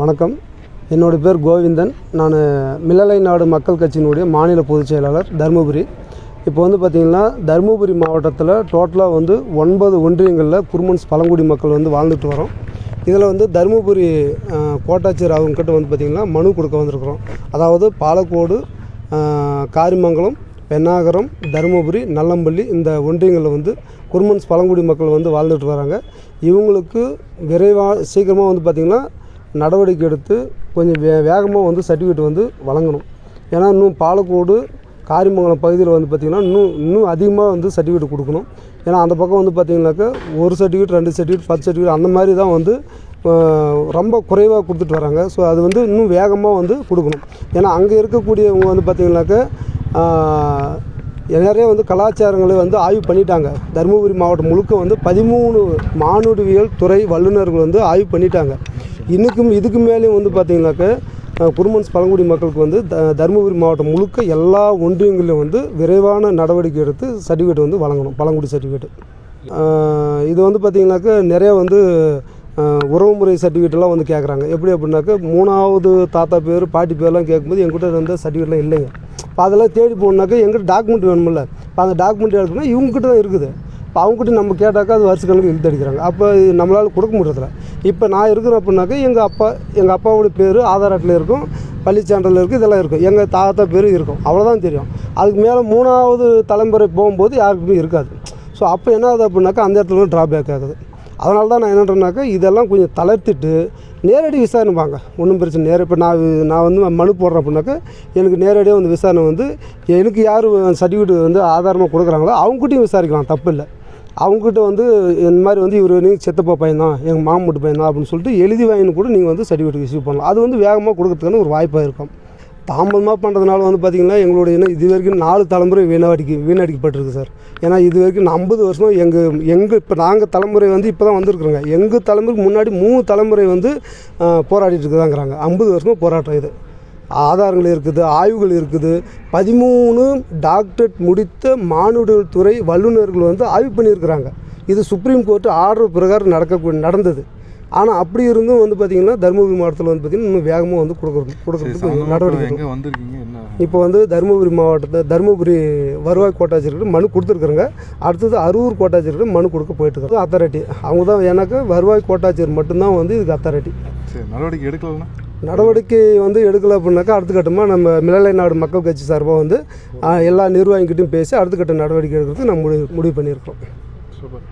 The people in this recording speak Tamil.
வணக்கம். என்னோடய பேர் கோவிந்தன். நான் மிளலை நாடு மக்கள் கட்சியினுடைய மாநில பொதுச் செயலாளர் தருமபுரி. இப்போ வந்து பார்த்திங்கன்னா தருமபுரி மாவட்டத்தில் டோட்டலாக வந்து 9 ஒன்றியங்களில் குருமன்ஸ் பழங்குடி மக்கள் வந்து வாழ்ந்துட்டு வரோம். இதில் வந்து தருமபுரி கோட்டாட்சியர் அவங்கக்கிட்ட வந்து பார்த்திங்கன்னா மனு கொடுக்க வந்திருக்கிறோம். அதாவது பாலக்கோடு, காரிமங்கலம், பென்னாகரம், தருமபுரி, நல்லம்பள்ளி இந்த ஒன்றியங்களில் வந்து குருமன்ஸ் பழங்குடி மக்கள் வந்து வாழ்ந்துட்டு வராங்க. இவங்களுக்கு சீக்கிரமாக வந்து பார்த்திங்கன்னா நடவடிக்கை எடுத்து கொஞ்சம் வேகமாக வந்து சர்டிஃபிகேட் வந்து வழங்கணும். ஏன்னா இன்னும் பாலக்கோடு, காரிமங்கலம் பகுதியில் வந்து பார்த்திங்கன்னா இன்னும் அதிகமாக வந்து சர்டிஃபிகேட் கொடுக்கணும். ஏன்னா அந்த பக்கம் வந்து பார்த்திங்கனாக்கா 1 சர்டிஃபிகேட், 2 சர்டிஃபிகேட், 10 சர்டிஃபிகேட் அந்த மாதிரி தான் வந்து ரொம்ப குறைவாக கொடுத்துட்டு வராங்க. ஸோ அது வந்து இன்னும் வேகமாக வந்து கொடுக்கணும். ஏன்னா அங்கே இருக்கக்கூடியவங்க வந்து பார்த்திங்கனாக்கா நிறைய வந்து கலாச்சாரங்களை வந்து ஆய்வு பண்ணிட்டாங்க. தருமபுரி மாவட்டம் முழுக்க வந்து 13 மானுடவியல் துறை வல்லுநர்கள் வந்து ஆய்வு பண்ணிட்டாங்க. இதுக்கு மேலேயும் வந்து பார்த்திங்கனாக்கா குருமன்ஸ் பழங்குடி மக்களுக்கு வந்து தருமபுரி மாவட்டம் முழுக்க எல்லா ஒன்றியங்களிலும் வந்து விரைவான நடவடிக்கை எடுத்து சர்டிஃபிகேட் வந்து வழங்கணும், பழங்குடி சர்டிஃபிகேட். இது வந்து பார்த்திங்கனாக்கா நிறையா வந்து உறவுமுறை சர்டிஃபிகேட்லாம் வந்து கேட்குறாங்க. எப்படி அப்படின்னாக்கா 3வது தாத்தா பேர், பாட்டி பேர்லாம் கேட்கும்போது எங்கிட்ட வந்து சர்டிஃபிகேட்லாம் இல்லைங்க. இப்போ அதெல்லாம் தேடி போகணுன்னாக்கா எங்கிட்ட டாக்குமெண்ட் வேணுமில்ல. இப்போ அந்த டாக்குமெண்ட் எடுக்கணும்னா இவங்ககிட்ட தான் இருக்குது. இப்போ அவங்ககிட்ட நம்ம கேட்டாக்கா அது வருஷக்கணக்கு இழுத்து அடிக்கிறாங்க. அப்போ நம்மளால் கொடுக்க முடியறதில்ல. இப்போ நான் இருக்கிறேன் அப்படின்னாக்கா எங்கள் அப்பாவோட பேர் ஆதார் அட்டையில் இருக்கும், பள்ளிச்சான்றிதழ் இருக்குது, இதெல்லாம் இருக்கும். எங்கள் தாத்தா பேர் இருக்கும், அவ்வளோதான் தெரியும். அதுக்கு மேலே 3வது தலைமுறை போகும்போது யாருக்குமே இருக்காது. ஸோ அப்போ என்ன ஆகுது அப்படின்னாக்கா அந்த இடத்துல ட்ராபேக் ஆகுது. அதனால தான் நான் என்னன்றேன்னாக்கா இதெல்லாம் கொஞ்சம் தளர்த்திட்டு நேரடி விசாரணை வாங்க, ஒன்றும் பிரச்சனை. இப்போ நான் வந்து மனு போடுறேன் அப்படின்னாக்கா எனக்கு நேரடியாக வந்து விசாரணை வந்து எனக்கு யார் சர்டிஃபிகேட் வந்து ஆதாரமாக கொடுக்குறாங்களோ அவங்ககிட்டையும் விசாரிக்கலாம், தப்பு இல்லை. அவங்ககிட்ட வந்து இந்த மாதிரி வந்து இவர் நீங்கள் சித்தப்பா பையன் தான், எங்கள் மாமூட்டு பையன் தான் அப்படின்னு சொல்லிட்டு எழுதி வாங்கினு கூட நீங்கள் வந்து சர்டிஃபிகேட் இஷ்யூ பண்ணலாம். அது வந்து வேகமாக கொடுக்கறதுக்கான ஒரு வாய்ப்பாக இருக்கும். தாமதமாக பண்ணுறதுனால வந்து பார்த்திங்கன்னா எங்களுடைய இது வரைக்கும் 4 தலைமுறை வீணடிக்கப்பட்டிருக்கு சார். ஏன்னா இது வரைக்கும் 50 வருஷம் இப்போ நாங்கள் தலைமுறை வந்து இப்போ தான் வந்திருக்குறோங்க. எங்கள் தலைமுறைக்கு முன்னாடி 3 தலைமுறை வந்து போராடிட்டு இருக்குதாங்கிறாங்க. 50 வருஷமாக போராட்டம். இது ஆதாரங்கள் இருக்குது, ஆய்வுகள் இருக்குது. 13 டாக்டரேட் முடித்த மானுடவியல் துறை வல்லுநர்கள் வந்து ஆய்வு பண்ணியிருக்கிறாங்க. இது சுப்ரீம் கோர்ட்டு ஆர்டர் பிரகாரம் நடந்தது. ஆனால் அப்படி இருந்தும் வந்து பார்த்திங்கன்னா தருமபுரி மாவட்டத்தில் வந்து பார்த்திங்கன்னா இன்னும் வேகமாக வந்து கொடுக்குறதுக்கு நடவடிக்கை. இப்போ வந்து தருமபுரி மாவட்டத்தில் தருமபுரி வருவாய் கோட்டாட்சியர்கிட்ட மனு கொடுத்துருக்குறேங்க. அடுத்தது அரூர் கோட்டாட்சியர்கிட்ட மனு கொடுக்க போயிட்டுருக்காங்க. அத்தாரிட்டி அவங்க தான். எனக்கு வருவாய் கோட்டாட்சியர் மட்டும்தான் வந்து இதுக்கு அத்தாரிட்டி. நடவடிக்கை வந்து எடுக்கலை அப்படின்னாக்கா அடுத்த கட்டமாக நம்ம மிளலை நாடு மக்கள் கட்சி சார்பாக வந்து எல்லா நிர்வாகிகிட்டையும் பேசி அடுத்த கட்ட நடவடிக்கை எடுக்கிறதுக்கு நம்ம முடிவு பண்ணியிருக்கோம். சூப்பர்.